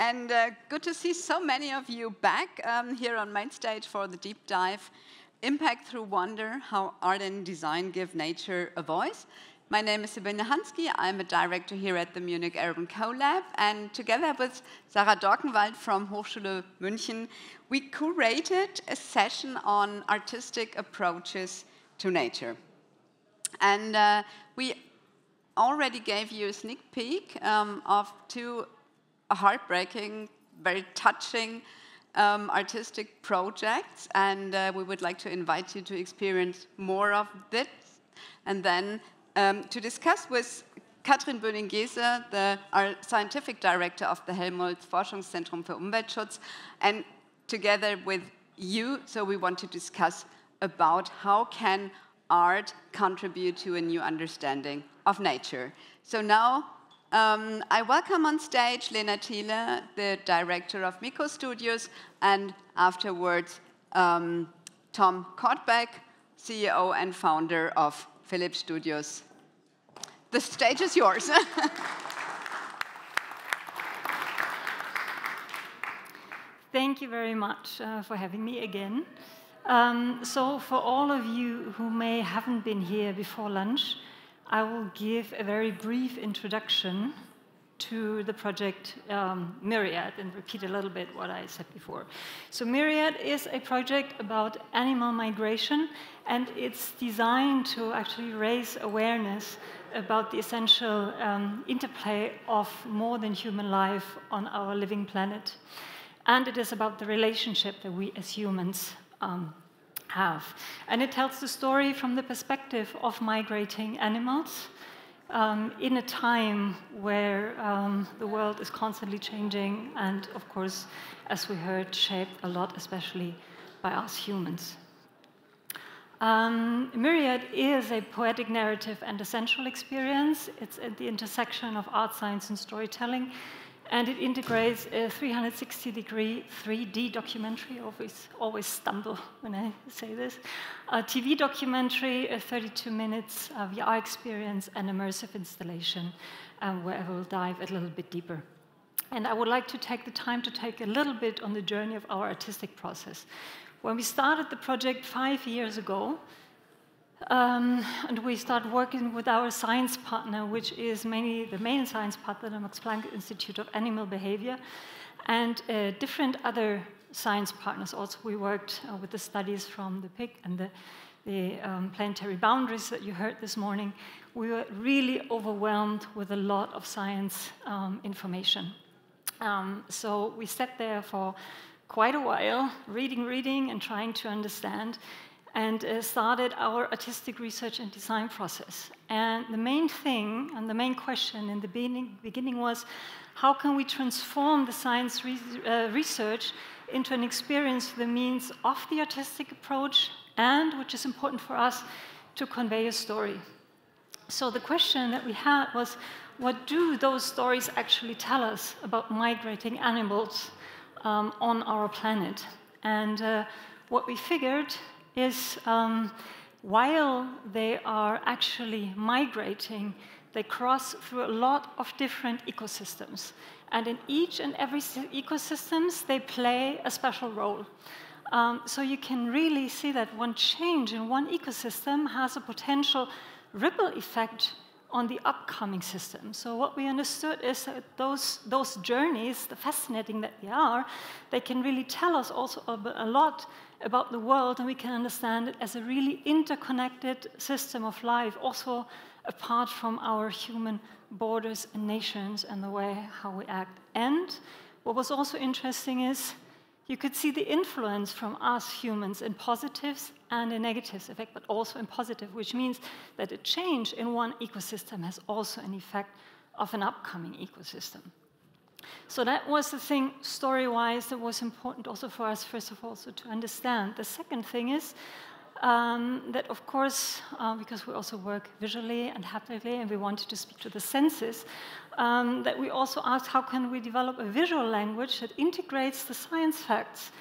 And good to see so many of you back here on main stage for the deep dive. Impact through wonder, how art and design give nature a voice. My name is Sabine Hansky. I'm a director here at the Munich Urban Colab. And together with Sarah Dorkenwald from Hochschule München, we curated a session on artistic approaches to nature. And we already gave you a sneak peek of two heartbreaking, very touching artistic projects, and we would like to invite you to experience more of this, and then to discuss with Katrin Böhning-Gaese, our scientific director of the Helmholtz Forschungszentrum für Umweltschutz, and together with you, so we want to discuss about how can art contribute to a new understanding of nature. So now, I welcome on stage Lena Thiele, the director of Miiqo Studios, and afterwards Tom Kortbeek, CEO and founder of Filip Studios. The stage is yours. Thank you very much for having me again. So for all of you who may haven't been here before lunch, I will give a very brief introduction to the project Myriad and repeat a little bit what I said before. So Myriad is a project about animal migration, and it's designed to actually raise awareness about the essential interplay of more than human life on our living planet. And it is about the relationship that we as humans have. And it tells the story from the perspective of migrating animals in a time where the world is constantly changing and, of course, as we heard, shaped a lot, especially by us humans. Myriad is a poetic narrative and a sensual experience. It's at the intersection of art, science, and storytelling. And it integrates a 360-degree 3D documentary. Always stumble when I say this. A TV documentary, a 32 minutes VR experience, and immersive installation, where I will dive a little bit deeper. And I would like to take the time to take a little bit on the journey of our artistic process. When we started the project 5 years ago, and we started working with our science partner, which is mainly the main science partner, the Max Planck Institute of Animal Behavior, and different other science partners. Also, we worked with the studies from the PIC and the planetary boundaries that you heard this morning. We were really overwhelmed with a lot of science information. So we sat there for quite a while, reading, and trying to understand, and started our artistic research and design process. And the main thing, and the main question in the beginning was, how can we transform the science research into an experience through the means of the artistic approach, and, which is important for us, to convey a story? So the question that we had was, what do those stories actually tell us about migrating animals on our planet? And what we figured is while they are actually migrating, they cross through a lot of different ecosystems. And in each and every ecosystems, they play a special role. So you can really see that one change in one ecosystem has a potential ripple effect on the upcoming system. So what we understood is that those journeys, the fascinating that they are, they can really tell us also a lot about the world, and we can understand it as a really interconnected system of life, also apart from our human borders and nations and the way how we act. And what was also interesting is you could see the influence from us humans in positives and in negatives effect, but also in positive, which means that a change in one ecosystem has also an effect of an upcoming ecosystem. So that was the thing, story-wise, that was important also for us, first of all, so to understand. The second thing is that, of course, because we also work visually and haptically, and we wanted to speak to the senses, that we also asked, how can we develop a visual language that integrates the science facts,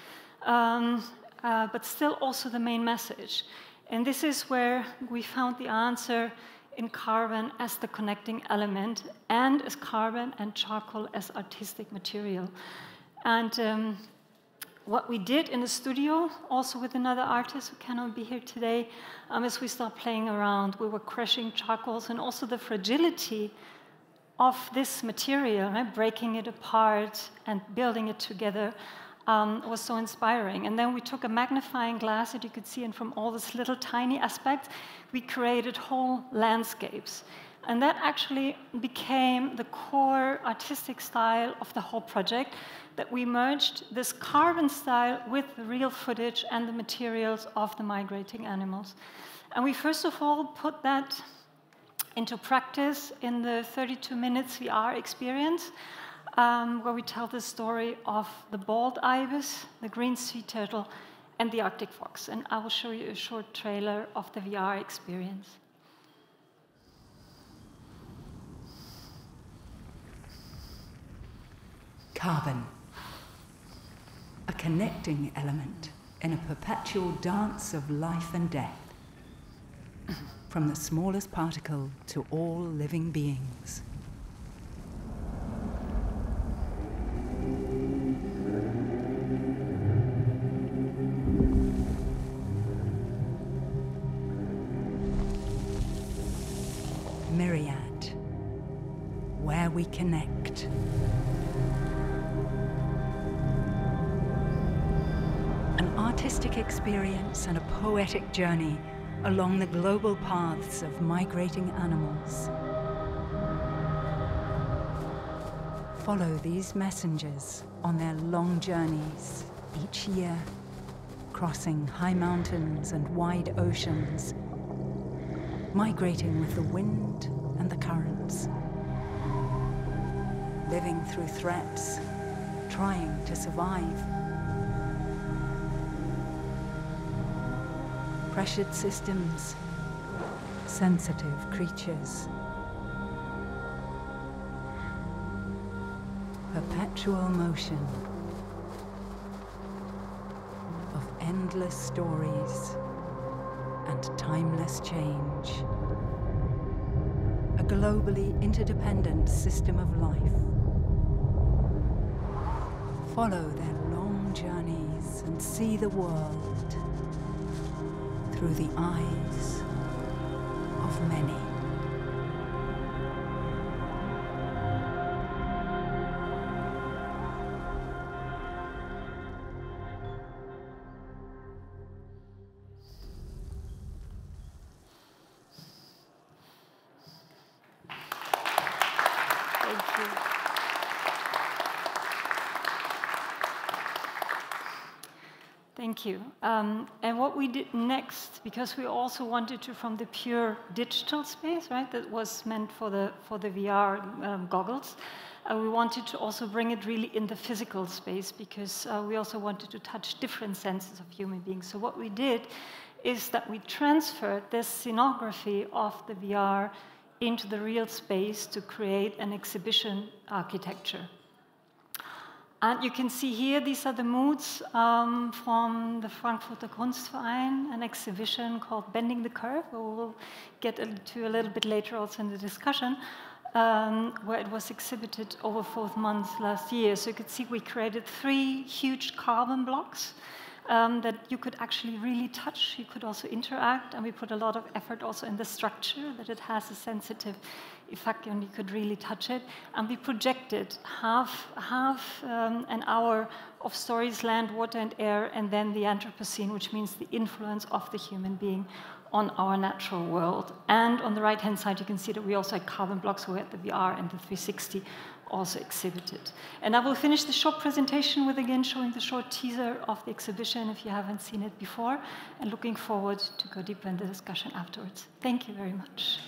but still also the main message? And this is where we found the answer in carbon as the connecting element, and as carbon and charcoal as artistic material. And what we did in the studio, also with another artist who cannot be here today, is we started playing around. We were crushing charcoals, and also the fragility of this material, right? Breaking it apart and building it together, was so inspiring. And then we took a magnifying glass that you could see, and from all these little tiny aspects, we created whole landscapes. And that actually became the core artistic style of the whole project, that we merged this carbon style with the real footage and the materials of the migrating animals. And we first of all put that into practice in the 32 minutes VR experience, where we tell the story of the bald ibis, the green sea turtle, and the Arctic fox. And I will show you a short trailer of the VR experience. Carbon, a connecting element in a perpetual dance of life and death, from the smallest particle to all living beings. Myriad, where we connect. An artistic experience and a poetic journey along the global paths of migrating animals. Follow these messengers on their long journeys each year, crossing high mountains and wide oceans, migrating with the wind and the currents, living through threats, trying to survive. Pressured systems, sensitive creatures. Perpetual motion of endless stories and timeless change. A globally interdependent system of life. Follow their long journeys and see the world through the eyes of many. Thank you. And what we did next, because we also wanted to, from the pure digital space, right, that was meant for the VR goggles, we wanted to also bring it really in the physical space, because we also wanted to touch different senses of human beings. So what we did is that we transferred this scenography of the VR into the real space to create an exhibition architecture. And you can see here, these are the moods from the Frankfurter Kunstverein, an exhibition called Bending the Curve, where we'll get to a little bit later also in the discussion, where it was exhibited over 4 months last year. So you could see we created 3 huge carbon blocks that you could actually really touch. You could also interact, and we put a lot of effort also in the structure, that it has a sensitive effect and you could really touch it. And we projected half an hour of stories, land, water, and air, and then the Anthropocene, which means the influence of the human being on our natural world. And on the right-hand side, you can see that we also had carbon blocks, so we had the VR and the 360 also exhibited. And I will finish the short presentation with, again, showing the short teaser of the exhibition if you haven't seen it before, and looking forward to go deeper in the discussion afterwards. Thank you very much.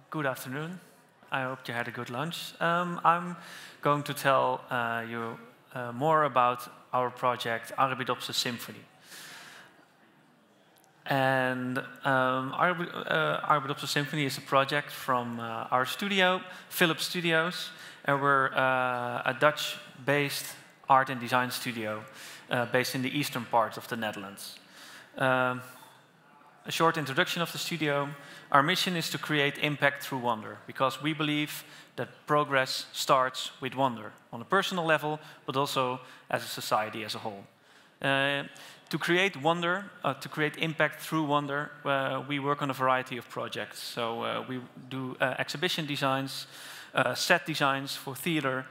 Good afternoon. I hope you had a good lunch. I'm going to tell you more about our project Arabidopsis Symphony. And Arabidopsis Symphony is a project from our studio, Filip Studios, and we're a Dutch-based art and design studio based in the eastern part of the Netherlands. A short introduction of the studio. Our mission is to create impact through wonder, because we believe that progress starts with wonder, on a personal level, but also as a society as a whole. To create wonder, to create impact through wonder, we work on a variety of projects. So we do exhibition designs, set designs for theater,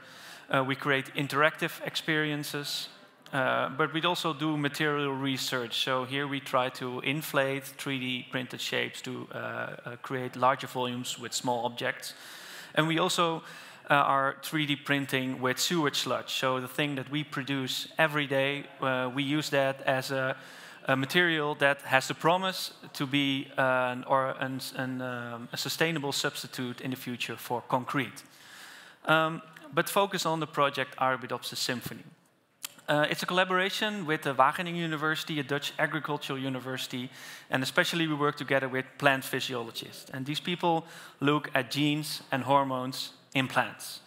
we create interactive experiences, but we also do material research. So here we try to inflate 3D printed shapes to create larger volumes with small objects. And we also are 3D printing with sewage sludge. So the thing that we produce every day, we use that as a material that has the promise to be a sustainable substitute in the future for concrete. But focus on the project Arabidopsis Symphony. It's a collaboration with the Wageningen University, a Dutch agricultural university, and especially we work together with plant physiologists. And these people look at genes and hormones in plants.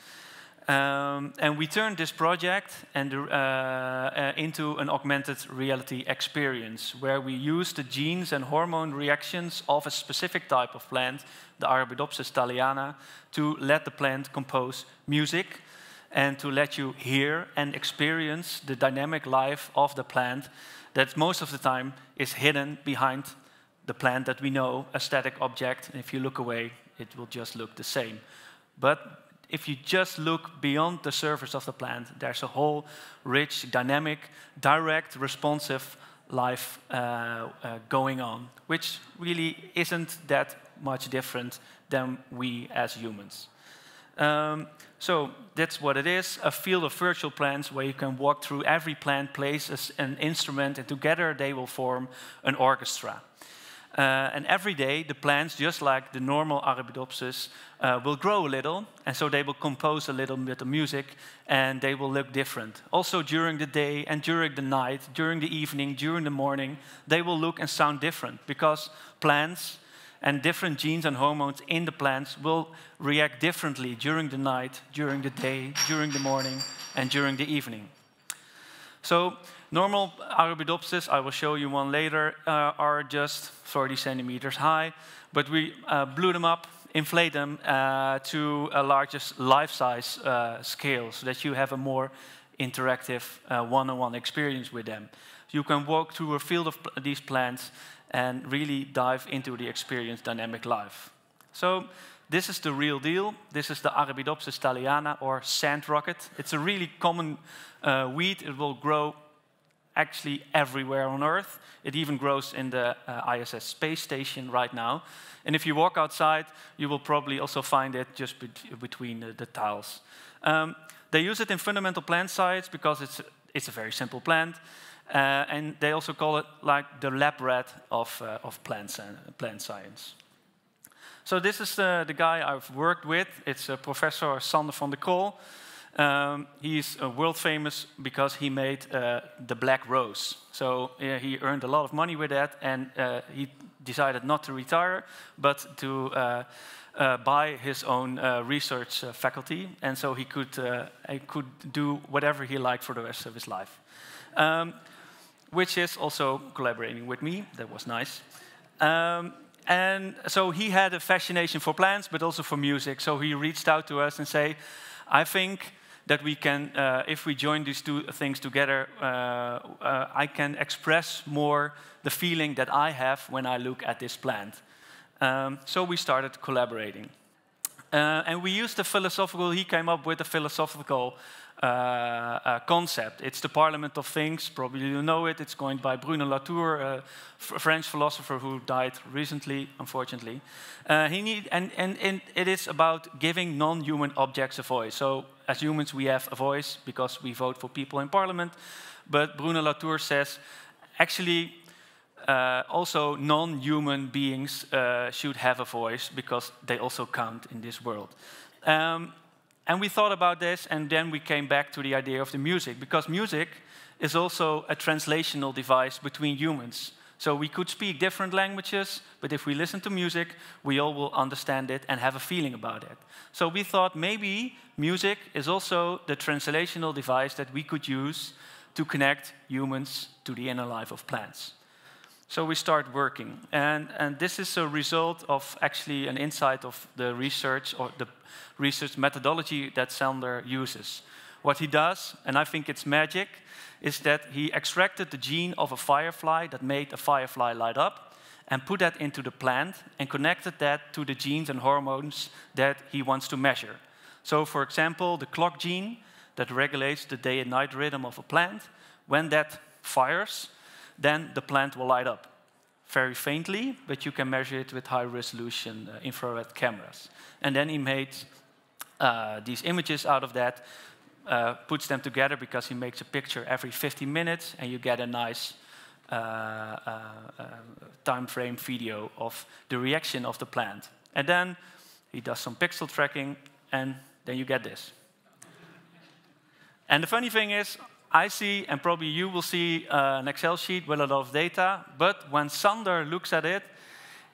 And we turned this project into an augmented reality experience, where we use the genes and hormone reactions of a specific type of plant, the Arabidopsis thaliana, to let the plant compose music, and to let you hear and experience the dynamic life of the plant that most of the time is hidden behind the plant that we know, a static object, and if you look away, it will just look the same. But if you just look beyond the surface of the plant, there's a whole rich, dynamic, direct, responsive life going on, which really isn't that much different than we as humans. So that's what it is, a field of virtual plants where you can walk through every plant, plays an instrument, and together they will form an orchestra. And every day the plants, just like the normal Arabidopsis, will grow a little, and so they will compose a little bit of music, and they will look different. Also during the day and during the night, during the evening, during the morning, they will look and sound different, because plants and different genes and hormones in the plants will react differently during the night, during the day, during the morning, and during the evening. So normal Arabidopsis, I will show you one later, are just 40 centimeters high, but we blew them up, inflate them to a larger life-size scale, so that you have a more interactive one-on-one experience with them. You can walk through a field of these plants and really dive into the experience dynamic life. So this is the real deal. This is the Arabidopsis thaliana, or sand rocket. It's a really common weed. It will grow actually everywhere on Earth. It even grows in the ISS space station right now. And if you walk outside, you will probably also find it just between the tiles. They use it in fundamental plant science because it's a very simple plant. And they also call it like the lab rat of plant science. So this is the guy I've worked with. It's Professor Sander van der Kool. He's world famous because he made the black rose. So he earned a lot of money with that, and he decided not to retire, but to buy his own research faculty, and so he could do whatever he liked for the rest of his life. Which is also collaborating with me. That was nice. And so he had a fascination for plants, but also for music. So he reached out to us and said, I think that we can, if we join these two things together, I can express more the feeling that I have when I look at this plant. So we started collaborating. And we used he came up with a philosophical concept. It's the Parliament of Things. Probably you know it. It's coined by Bruno Latour, a French philosopher who died recently, unfortunately. And it is about giving non-human objects a voice. So as humans, we have a voice because we vote for people in Parliament. But Bruno Latour says, actually, also non-human beings should have a voice because they also count in this world. And we thought about this, and then we came back to the idea of the music, because music is also a translational device between humans. So we could speak different languages, but if we listen to music, we all will understand it and have a feeling about it. So we thought maybe music is also the translational device that we could use to connect humans to the inner life of plants. So we start working, and this is a result of actually an insight of the research, or the research methodology that Sander uses. What he does, and I think it's magic, is that he extracted the gene of a firefly that made a firefly light up, and put that into the plant, and connected that to the genes and hormones that he wants to measure. So for example, the clock gene that regulates the day and night rhythm of a plant, when that fires, then the plant will light up. Very faintly, but you can measure it with high-resolution infrared cameras. And then he made these images out of that, puts them together because he makes a picture every 50 minutes, and you get a nice time frame video of the reaction of the plant. And then he does some pixel tracking, and then you get this. And the funny thing is, I see, and probably you will see, an Excel sheet with a lot of data, but when Sander looks at it,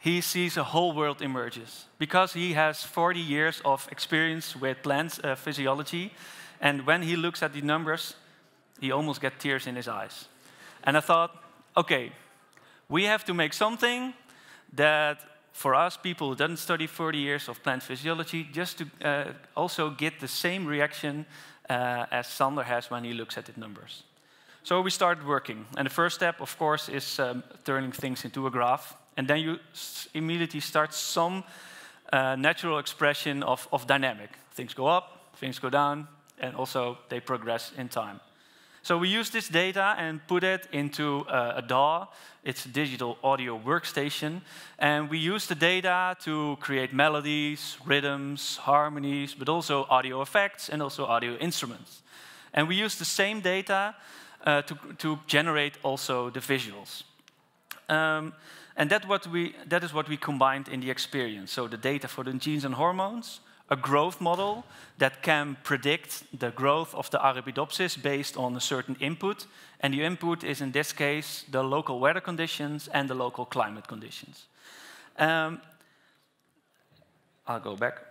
he sees a whole world emerges, because he has 40 years of experience with plant physiology, and when he looks at the numbers, he almost gets tears in his eyes. And I thought, okay, we have to make something that, for us, people who didn't study 40 years of plant physiology, just to also get the same reaction as Sander has when he looks at the numbers. So we started working, and the first step, of course, is turning things into a graph, and then you immediately start some natural expression of dynamic. Things go up, things go down, and also they progress in time. So we use this data and put it into a DAW. It's a digital audio workstation. And we use the data to create melodies, rhythms, harmonies, but also audio effects and also audio instruments. And we use the same data to generate also the visuals. And that is what we combined in the experience. So the data for the genes and hormones, a growth model that can predict the growth of the Arabidopsis based on a certain input. And the input is, in this case, the local weather conditions and the local climate conditions. I'll go back.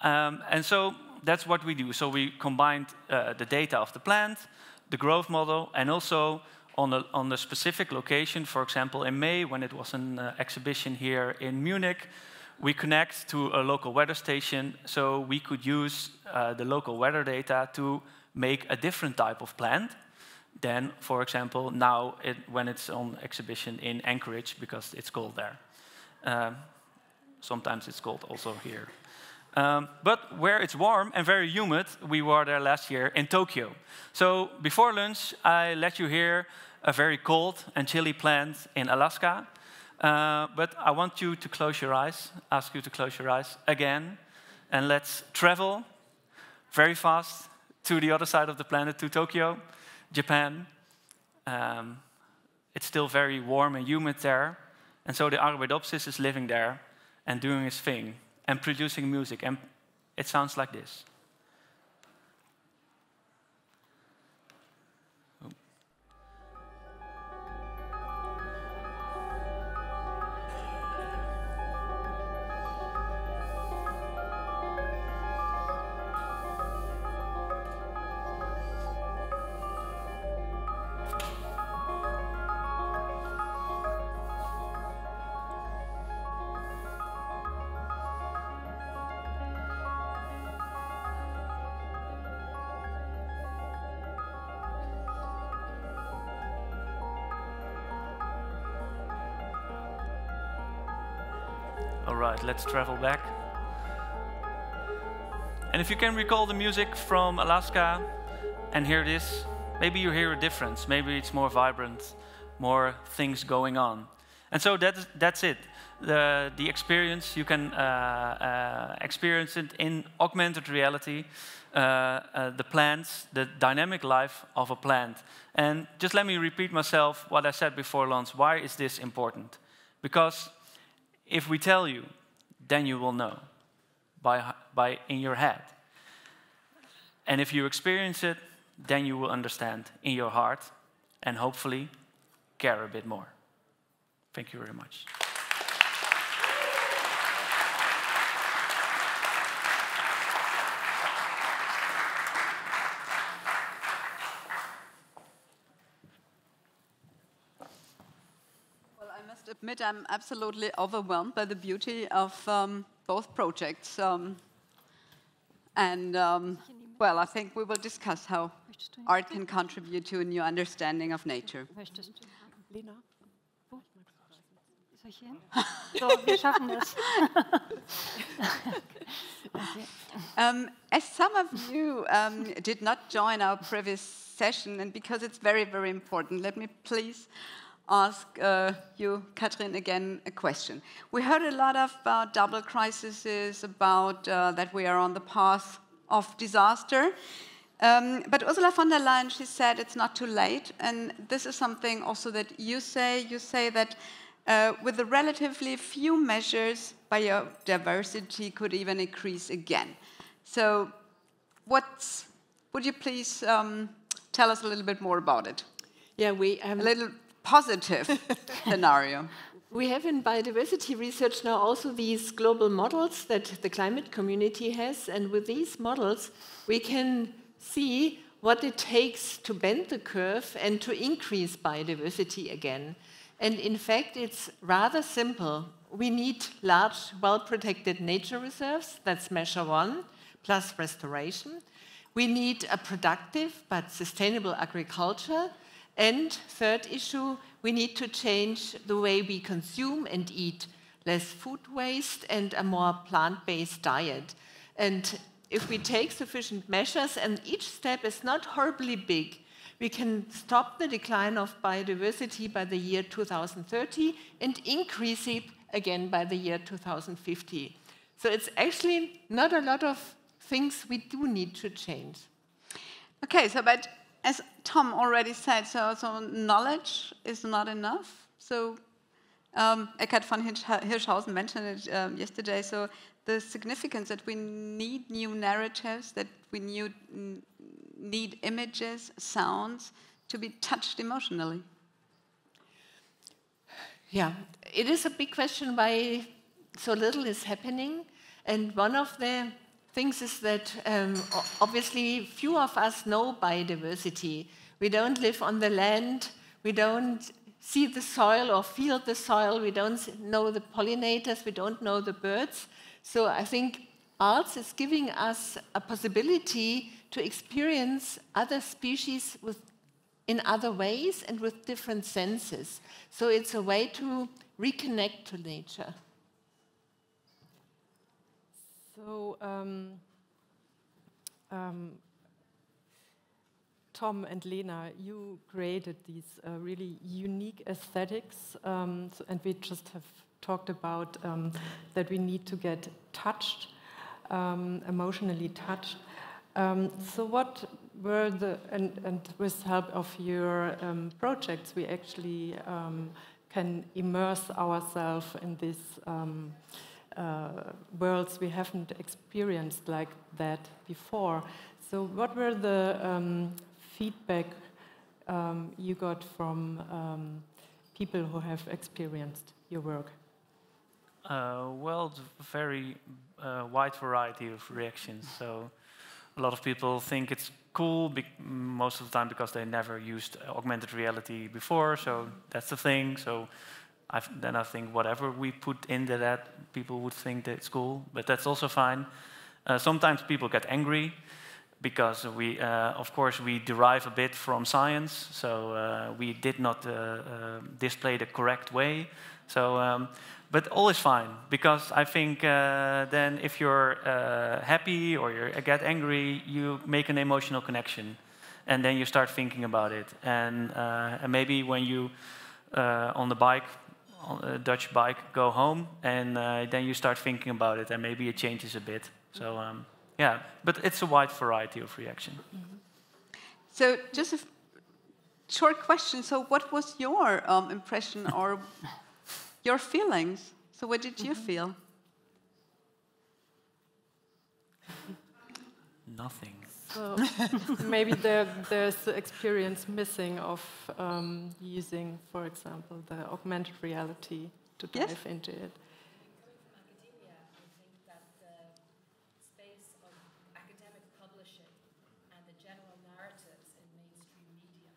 And so that's what we do. So we combined the data of the plant, the growth model, and also on the specific location, for example, in May, when it was an exhibition here in Munich, we connect to a local weather station, so we could use the local weather data to make a different type of plant than, for example, now when it's on exhibition in Anchorage, because it's cold there. Sometimes it's cold also here. But where it's warm and very humid, we were there last year in Tokyo. So before lunch, I let you hear a very cold and chilly plant in Alaska. But I want you to close your eyes, ask you to close your eyes again, and let's travel very fast to the other side of the planet, to Tokyo, Japan. It's still very warm and humid there, and so the Arabidopsis is living there and doing its thing and producing music, and it sounds like this. All right, let's travel back. And if you can recall the music from Alaska and hear this, maybe you hear a difference. Maybe it's more vibrant, more things going on. And so that's it. the experience, you can experience it in augmented reality, the plants, the dynamic life of a plant. And just let me repeat myself what I said before lunch. Why is this important? Because if we tell you, then you will know by in your head. And if you experience it, then you will understand in your heart and hopefully care a bit more. Thank you very much. Well, I must admit I'm absolutely overwhelmed by the beauty of both projects. Well, I think we will discuss how art can contribute to a new understanding of nature. Lena? Soll ich hier? So, wir schaffen das. As some of you did not join our previous session, and because it's very, very important, let me please ask you, Katrin, again a question. We heard a lot about double crises, about that we are on the path of disaster. But Ursula von der Leyen, she said it's not too late, and this is something also that you say. You say that with the relatively few measures, biodiversity could even increase again. So would you please tell us a little bit more about it? Yeah, a little positive scenario. We have in biodiversity research now also these global models that the climate community has, and with these models we can see what it takes to bend the curve and to increase biodiversity again. And in fact, it's rather simple. We need large, well-protected nature reserves, that's measure 1, plus restoration. We need a productive but sustainable agriculture. And third issue, we need to change the way we consume and eat, less food waste and a more plant-based diet. And if we take sufficient measures, and each step is not horribly big, we can stop the decline of biodiversity by the year 2030 and increase it again by the year 2050. So it's actually not a lot of things we do need to change. Okay, but as Tom already said, so knowledge is not enough. So Eckhard von Hirschhausen mentioned it yesterday. So the significance that we need new narratives, that we need images, sounds to be touched emotionally. Yeah, it is a big question why so little is happening. And one of the things is that obviously few of us know biodiversity. We don't live on the land, we don't see the soil or feel the soil, we don't know the pollinators, we don't know the birds. So I think arts is giving us a possibility to experience other species in other ways and with different senses. So it's a way to reconnect to nature. So, Tom and Lena, you created these really unique aesthetics, and we just have talked about that we need to get touched, emotionally touched. So what were and with help of your projects, we actually can immerse ourselves in these worlds we haven't experienced like that before. So what were the feedback you got from people who have experienced your work? Well, it's a very wide variety of reactions. So a lot of people think it's cool most of the time because they never used augmented reality before, so that's the thing. So then I think whatever we put into that, people would think that it's cool, but that's also fine. Sometimes people get angry because we, of course, we derive a bit from science, so we did not display the correct way. So, but all is fine, because I think then if you're happy or you get angry, you make an emotional connection, and then you start thinking about it. And maybe when you on the bike on a Dutch bike, go home, and then you start thinking about it, and maybe it changes a bit. So yeah, but it's a wide variety of reaction. So just a short question. So what was your impression or your feelings? So what did you feel? Nothing. So maybe there's the experience missing of using, for example, the augmented reality to dive into it. Academia, I think that the space of academic publishing and the general narratives in mainstream media,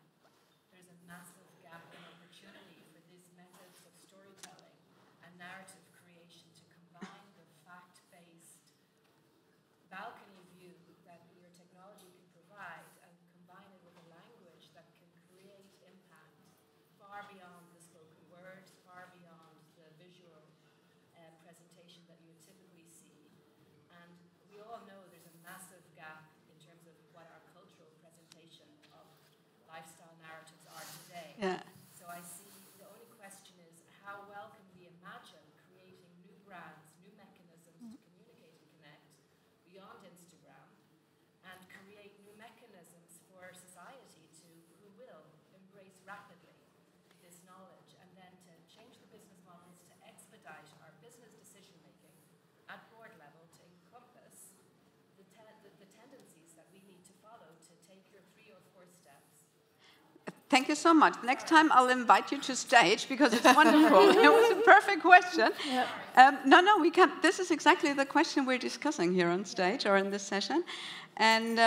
there's a massive gap in opportunity for these methods of storytelling and narrative creation to combine the fact-based balcony view that your technology can provide and combine it with a language that can create impact far beyond the spoken word, far beyond the visual presentation that you would typically see. And we all know there's a massive gap in terms of what our cultural presentation of lifestyle narratives are today. Yeah. So I see the only question is how well can we imagine creating new brands, new mechanisms to communicate and connect beyond Instagram, and create new mechanisms for society who will embrace rapidly this knowledge, and then to change the business models to expedite our business decision making at board level to encompass the tendencies that we need to follow to take your 3 or 4 steps. Thank you so much. Next time I'll invite you to stage because it's wonderful. It was a perfect question. Yeah. No, we can't. This is exactly the question we're discussing here on stage or in this session. And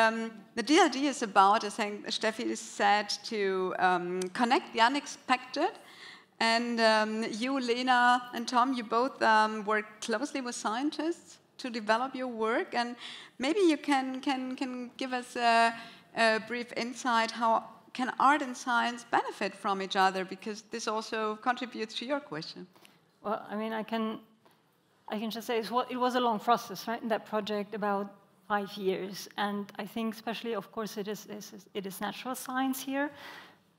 the DLD is about, I think Steffi said, to connect the unexpected. And you, Lena, and Tom, you both work closely with scientists to develop your work. And maybe you can give us a brief insight how can art and science benefit from each other, because this also contributes to your question. Well, I mean, I can just say it was a long process, right? In that project, about 5 years, and I think, especially, of course, it is natural science here,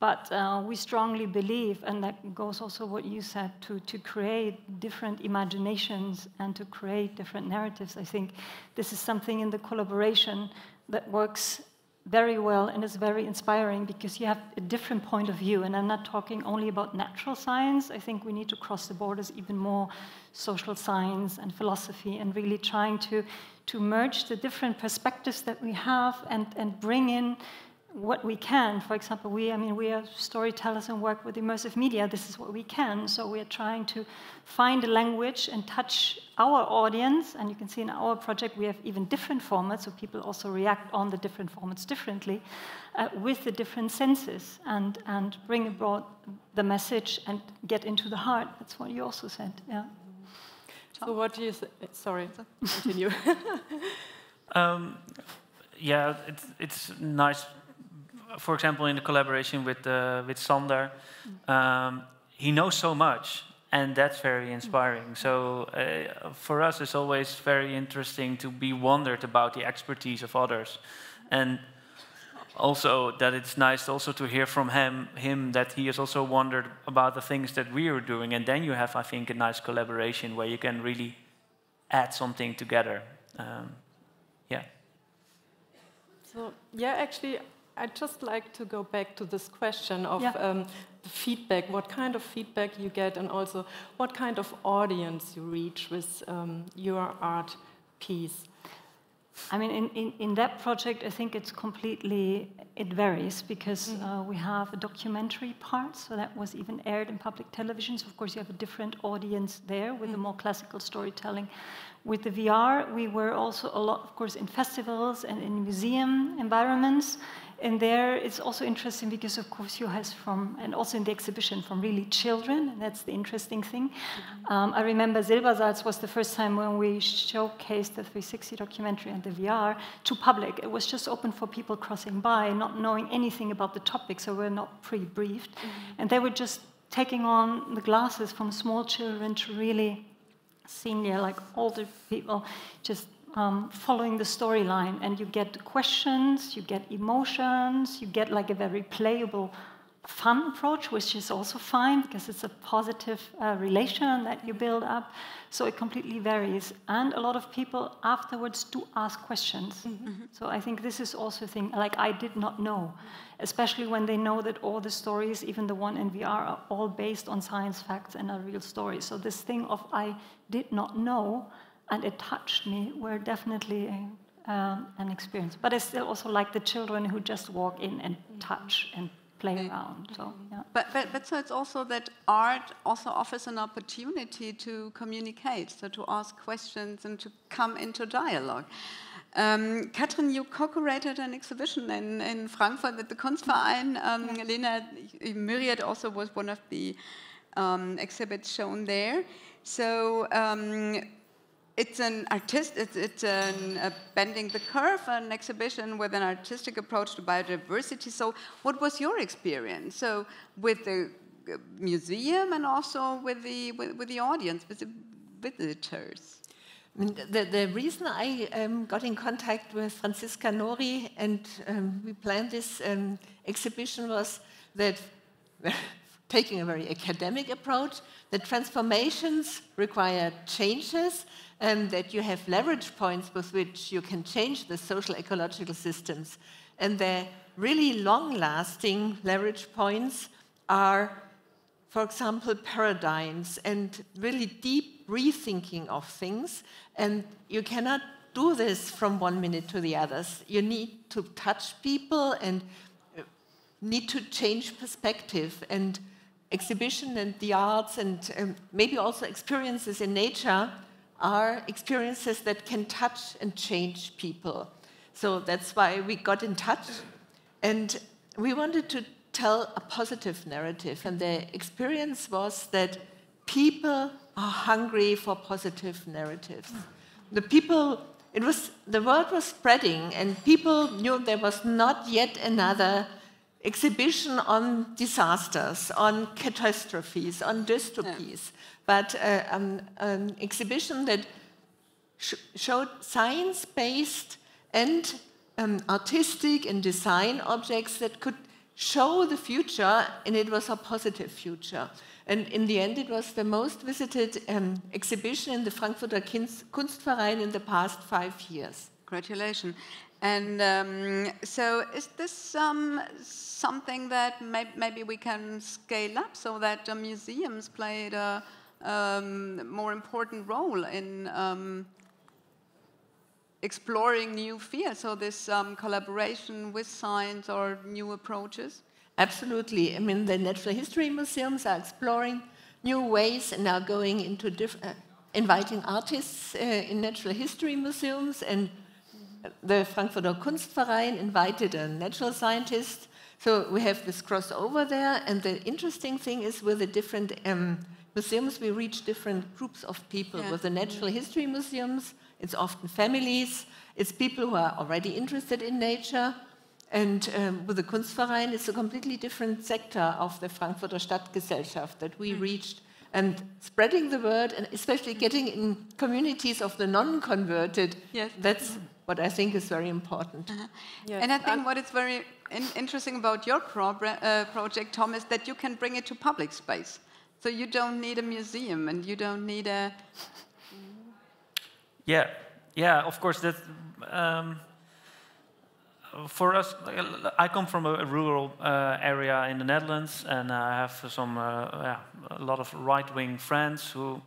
but we strongly believe, and that goes also what you said, to create different imaginations and to create different narratives. I think this is something in the collaboration that works very well and is very inspiring because you have a different point of view. And I'm not talking only about natural science. I think we need to cross the borders even more, social science and philosophy, and really trying to merge the different perspectives that we have and bring in what we can. For example, we are storytellers and work with immersive media. This is what we can. So we are trying to find a language and touch our audience. And you can see in our project we have even different formats, so people also react on the different formats differently with the different senses and bring abroad the message and get into the heart. That's what you also said. Yeah. So what do you say? Sorry, continue. Yeah, it's nice. For example, in the collaboration with Sander, he knows so much, and that's very inspiring. So for us, it's always very interesting to be wondered about the expertise of others, and also that it's nice also to hear from him that he has also wondered about the things that we are doing, and then you have, I think, a nice collaboration where you can really add something together. Yeah. So yeah, actually, I'd just like to go back to this question of the feedback, what kind of feedback you get, and also what kind of audience you reach with your art piece. I mean, in that project, I think it varies, because we have a documentary part, so that was even aired in public television. So of course you have a different audience there with the more classical storytelling. With the VR, we were also a lot, of course, in festivals and in museum environments. And there it's also interesting because, of course, you have and also in the exhibition, from really children, and that's the interesting thing. I remember Silbersalz was the first time when we showcased the 360 documentary and the VR to public. It was just open for people crossing by, not knowing anything about the topic, so we're not pre-briefed. And they were just taking on the glasses from small children to really senior, like older people, just following the storyline, and you get questions, you get emotions, you get like a very playable fun approach, which is also fine because it's a positive relation that you build up. So it completely varies. And a lot of people afterwards do ask questions. So I think this is also a thing, like I did not know, especially when they know that all the stories, even the one in VR, are all based on science facts and are real stories. So this thing of I did not know and it touched me were definitely an experience. But I still also like the children who just walk in and touch and play around. So, yeah. But so it's also that art also offers an opportunity to communicate, so to ask questions and to come into dialogue. Katrin, you co-curated an exhibition in Frankfurt at the Kunstverein. Lena, Myriad also was one of the exhibits shown there. So it's an bending the curve, an exhibition with an artistic approach to biodiversity. So what was your experience? So with the museum and also with the audience, with the visitors? The reason I got in contact with Franziska Nori and we planned this exhibition was that, taking a very academic approach, that transformations require changes and that you have leverage points with which you can change the social ecological systems. And the really long-lasting leverage points are, for example, paradigms and really deep rethinking of things. And you cannot do this from one minute to the others. You need to touch people and need to change perspective. And exhibition and the arts and maybe also experiences in nature are experiences that can touch and change people. So that's why we got in touch. And we wanted to tell a positive narrative. And the experience was that people are hungry for positive narratives. The word was spreading, and people knew there was not yet another exhibition on disasters, on catastrophes, on dystopies, but an exhibition that showed science-based and artistic and design objects that could show the future, and it was a positive future. And in the end, it was the most visited exhibition in the Frankfurter Kunstverein in the past 5 years. Congratulations. And so is this something that maybe we can scale up so that museums played a more important role in exploring new fields, so this collaboration with science or new approaches? Absolutely. I mean, the natural history museums are exploring new ways and are going into inviting artists in natural history museums, and the Frankfurter Kunstverein invited a natural scientist. So we have this crossover there, and the interesting thing is with the different museums, we reach different groups of people. With the natural history museums, it's often families, it's people who are already interested in nature, and with the Kunstverein, it's a completely different sector of the Frankfurter Stadtgesellschaft that we reached. And spreading the word, and especially getting in communities of the non-converted, that's what I think is very important. Yes. And I think what is very interesting about your project, Tom, is that you can bring it to public space. So you don't need a museum, and you don't need a... Yeah, of course. That for us, I come from a rural area in the Netherlands, and I have a lot of right-wing friends who,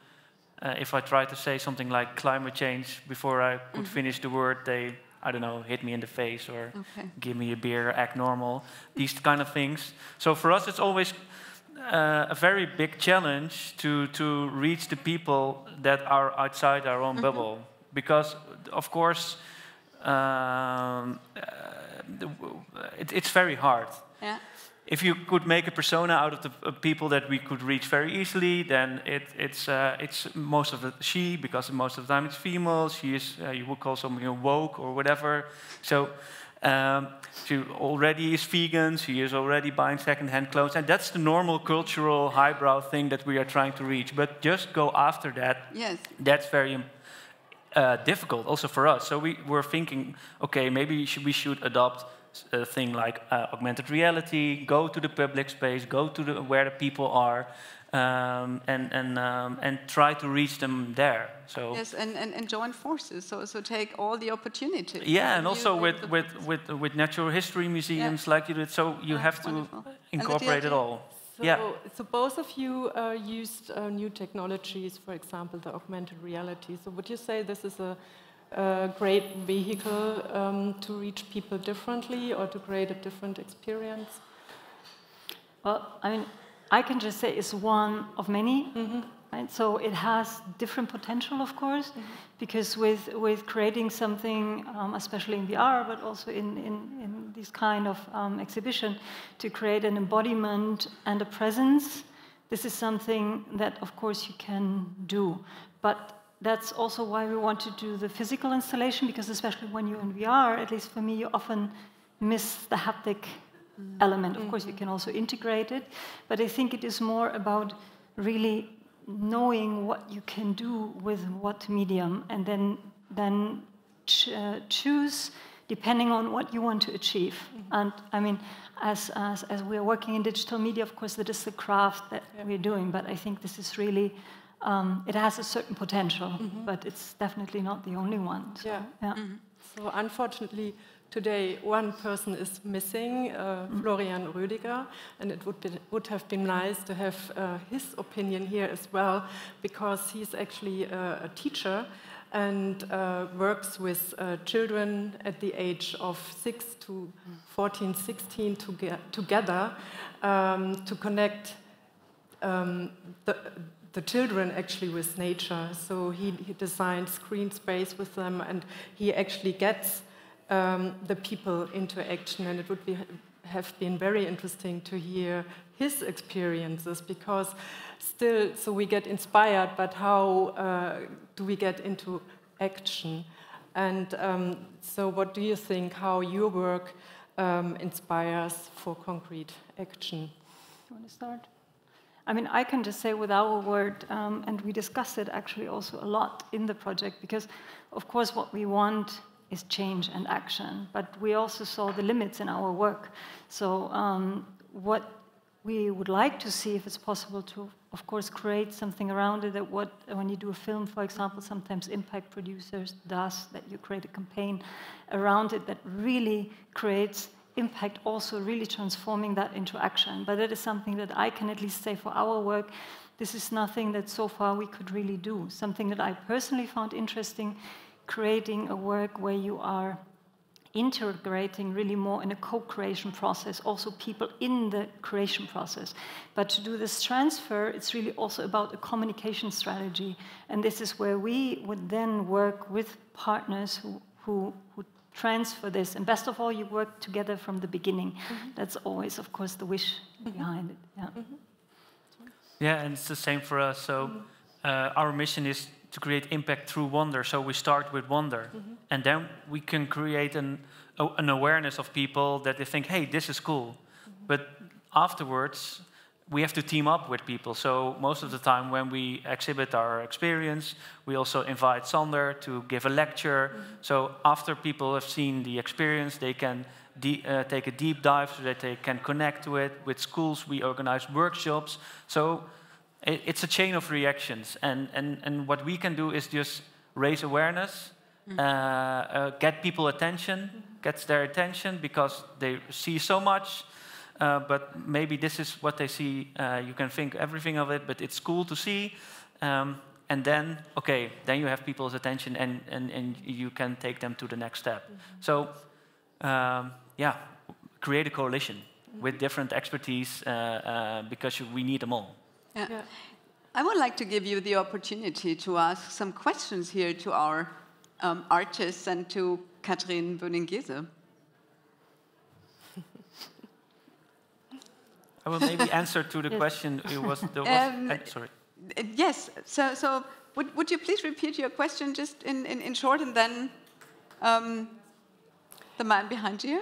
if I try to say something like climate change before I could finish the word, they, I don't know, hit me in the face or give me a beer, act normal, these kind of things. So for us, it's always a very big challenge to reach the people that are outside our own bubble, because, of course, it's very hard. Yeah. If you could make a persona out of the people that we could reach very easily, then it's most of the she, because most of the time it's female. She is you would call someone woke or whatever. So she already is vegan. She is already buying second-hand clothes, and that's the normal cultural highbrow thing that we are trying to reach. But just go after that. Yes. That's very difficult also for us. So we were thinking, okay, maybe we should adopt a thing like augmented reality, go to the public space, go to where the people are, and try to reach them there. So yes, and join forces. So take all the opportunities. Yeah, and also with natural history museums like you did. So you have to incorporate it all. So both of you used new technologies, for example, the augmented reality. So would you say this is a great vehicle to reach people differently or to create a different experience? Well, I mean, I can just say it's one of many. Right? So it has different potential, of course, because with creating something, especially in VR, but also in this kind of exhibition, to create an embodiment and a presence, this is something that, of course, you can do. But that's also why we want to do the physical installation, because especially when you're in VR, at least for me, you often miss the haptic element. Of course, you can also integrate it, but I think it is more about really knowing what you can do with what medium, and then choose depending on what you want to achieve. And I mean, as we are working in digital media, of course, that is the craft that we're doing. But I think this is really it has a certain potential, but it's definitely not the only one. So, So unfortunately, today one person is missing, Florain Rödiger, and it would have been nice to have his opinion here as well, because he's actually a teacher and works with children at the age of 6 to 14, 16 together to connect the children actually with nature. So he designed screen space with them, and he actually gets the people into action, and it would have been very interesting to hear his experiences, because still, so we get inspired, but how do we get into action? And so what do you think, how your work inspires for concrete action? You want to start? I mean, I can just say with our work, and we discussed it actually also a lot in the project, because of course what we want is change and action, but we also saw the limits in our work. So what we would like to see, if it's possible to, of course, create something around it, that when you do a film, for example, sometimes impact producers does, that you create a campaign around it that really creates impact, also really transforming that into action. But that is something that I can at least say for our work, this is nothing that so far we could really do. Something that I personally found interesting, creating a work where you are integrating really more in a co-creation process, also people in the creation process. But to do this transfer, it's really also about a communication strategy. And this is where we would then work with partners who transfer this. And best of all, you work together from the beginning. That's always, of course, the wish behind it. Yeah, and it's the same for us. So our mission is to create impact through wonder. So we start with wonder, and then we can create an awareness of people that they think, hey, this is cool. But afterwards, we have to team up with people. So most of the time when we exhibit our experience, we also invite Sander to give a lecture. So after people have seen the experience, they can take a deep dive so that they can connect to it. With schools, we organize workshops. So it's a chain of reactions. And what we can do is just raise awareness, get people attention, gets their attention because they see so much. But maybe this is what they see. You can think everything of it, but it's cool to see. And then, okay, then you have people's attention, and you can take them to the next step. So, yeah, create a coalition with different expertise because we need them all. Yeah. I would like to give you the opportunity to ask some questions here to our artists and to Katrin Böhning-Gaese. I will maybe answer to the question. It was sorry. Yes. So would you please repeat your question just in short, and then the man behind you?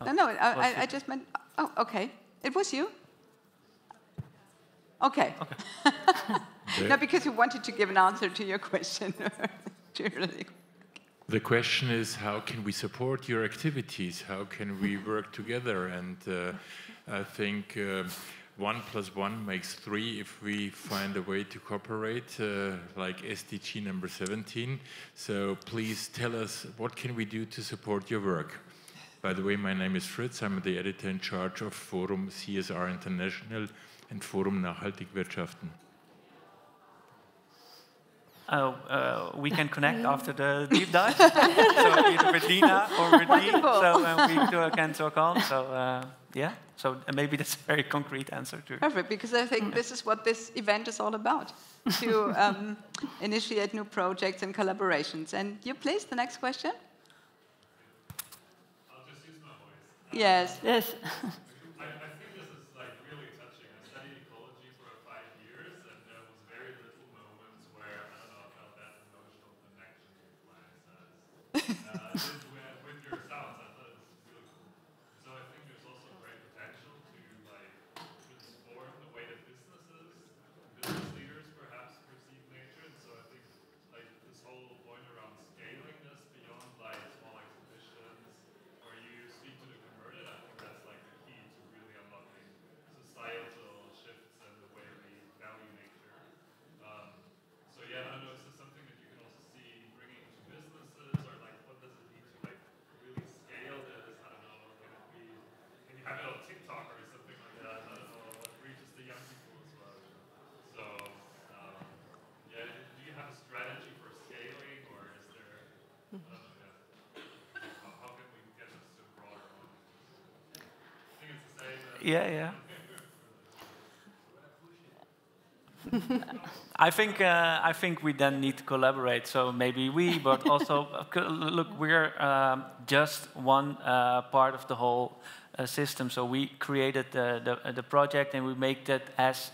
Oh, no. I just meant. Oh, okay. It was you. Okay. No, because you wanted to give an answer to your question. The question is, how can we support your activities? How can we work together? And I think 1 + 1 makes 3 if we find a way to cooperate, like SDG number 17. So please tell us, what can we do to support your work? By the way, my name is Fritz. I'm the editor in charge of Forum CSR International and Forum Nachhaltig Wirtschaften. We can connect after the deep dive. So either with Lena or with me, so we can talk on. So yeah, so maybe that's a very concrete answer to. Perfect, because I think this is what this event is all about: to initiate new projects and collaborations. And you, please, the next question. I'll just use my voice. Yes. Yes. I think this is like really touching. I studied ecology for 5 years, and there was very little moments where I don't know, I felt that emotional connection with my sense. With your sounds, I thought it was really cool. So I think there's also great potential to like transform the way that business leaders perhaps perceive nature. And so I think like this whole point around scaling this beyond like small exhibitions where you speak to the converted, I think that's like the key to really unlocking societal shifts and the way we value nature. So yeah, I don't know, is this something that you can also see bringing to businesses, or like what does it need to like really scale this? I don't know, can you have it on TikTok or something like that? I don't know, what reaches the young people as well. So yeah, do you have a strategy for scaling, or is there, I don't know, how can we get this to a broader audience? I think it's the same. Yeah. I think we then need to collaborate. So maybe we, but also look, we're just one part of the whole system. So we created the project, and we make that as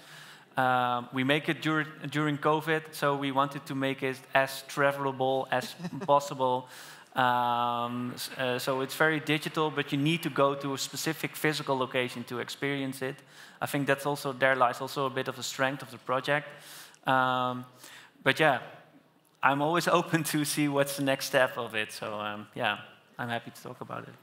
we make it during COVID. So we wanted to make it as travelable as possible. So it's very digital, but you need to go to a specific physical location to experience it. I think that's also, there lies also a bit of the strength of the project. But yeah, I'm always open to see what's the next step of it. So yeah, I'm happy to talk about it.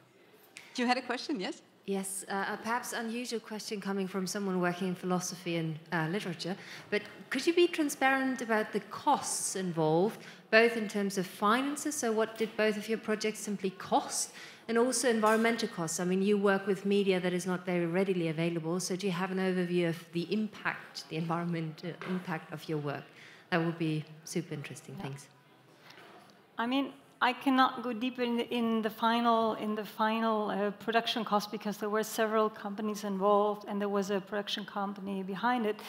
You had a question, yes? Yes, perhaps unusual question coming from someone working in philosophy and literature, but could you be transparent about the costs involved, both in terms of finances, so what did both of your projects simply cost, and also environmental costs? I mean, you work with media that is not very readily available, so do you have an overview of the impact, the environmental impact of your work? That would be super interesting, thanks. I mean, I cannot go deeper in the final production cost, because there were several companies involved and there was a production company behind it.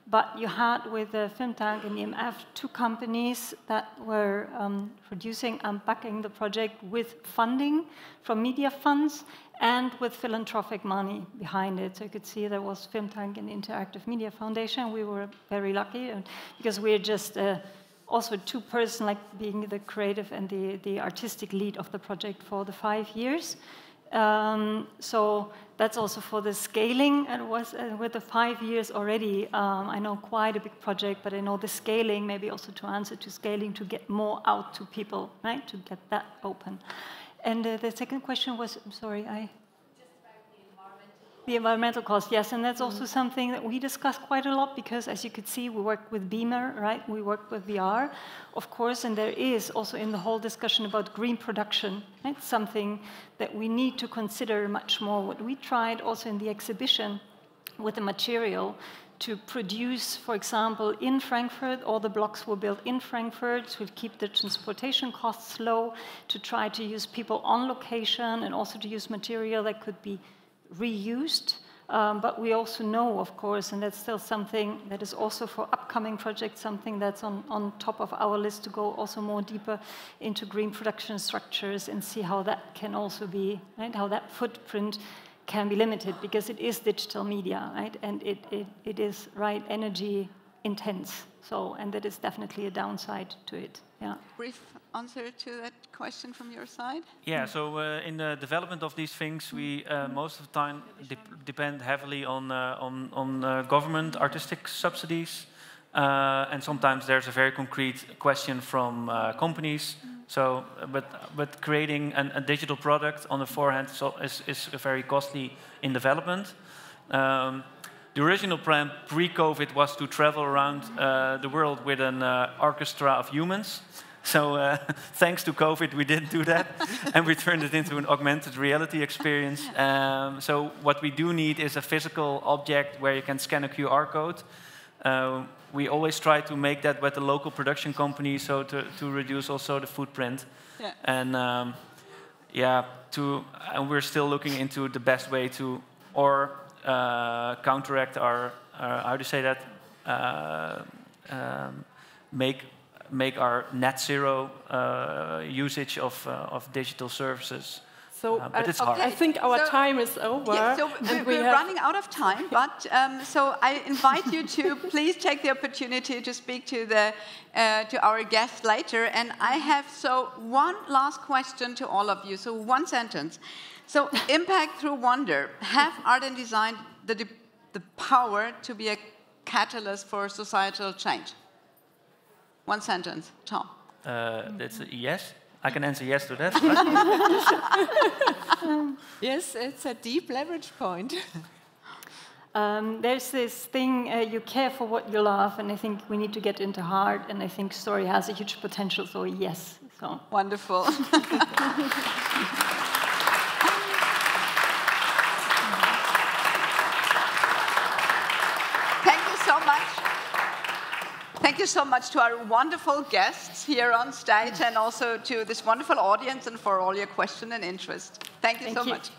But you had with the Film Tank and EMF 2 companies that were producing and backing the project with funding from media funds and with philanthropic money behind it. So you could see there was Film Tank and Interactive Media Foundation. We were very lucky because we're just also 2 persons, like being the creative and the artistic lead of the project for the 5 years. So that's also for the scaling, and was with the 5 years already. I know quite a big project, but I know the scaling, maybe also to answer to scaling, to get more out to people, right? To get that open. And the second question was, I'm sorry, the environmental cost, yes, and that's also something that we discuss quite a lot, because as you could see, we work with Beamer, right? We work with VR, of course, and there is also in the whole discussion about green production, right? Something that we need to consider much more. What we tried also in the exhibition with the material to produce, for example, in Frankfurt, all the blocks were built in Frankfurt to keep the transportation costs low, to try to use people on location, and also to use material that could be reused, but we also know, of course, and that's still something that is also for upcoming projects, something that's on top of our list, to go also more deeper into green production structures and see how that can also be, right, how that footprint can be limited, because it is digital media, right, and it is, right, energy intense, so, and that is definitely a downside to it, yeah. Brief answer to that question from your side? Yeah, so in the development of these things, we most of the time depend heavily on government artistic subsidies, and sometimes there's a very concrete question from companies. So, but creating a digital product on the forehand is very costly in development. The original plan pre-COVID was to travel around the world with an orchestra of humans. So thanks to COVID, we didn't do that, and we turned it into an augmented reality experience. So what we do need is a physical object where you can scan a QR code. We always try to make that with the local production company, so to reduce also the footprint. Yeah. And and we're still looking into the best way to counteract our how do you say that? Make our net zero usage of digital services. So but it's hard. I think our time is over. Yeah, so we're running out of time, but so I invite you to please take the opportunity to speak to our guest later. And I have one last question to all of you. So one sentence. So impact through wonder. Have art and design the power to be a catalyst for societal change? One sentence, Tom. That's a yes. I can answer yes to that. Yes, it's a deep leverage point. There's this thing, you care for what you love, and I think we need to get into heart, and I think story has a huge potential, so yes. So. Wonderful. Thank you so much to our wonderful guests here on stage, and also to this wonderful audience, and for all your questions and interest. Thank you so much.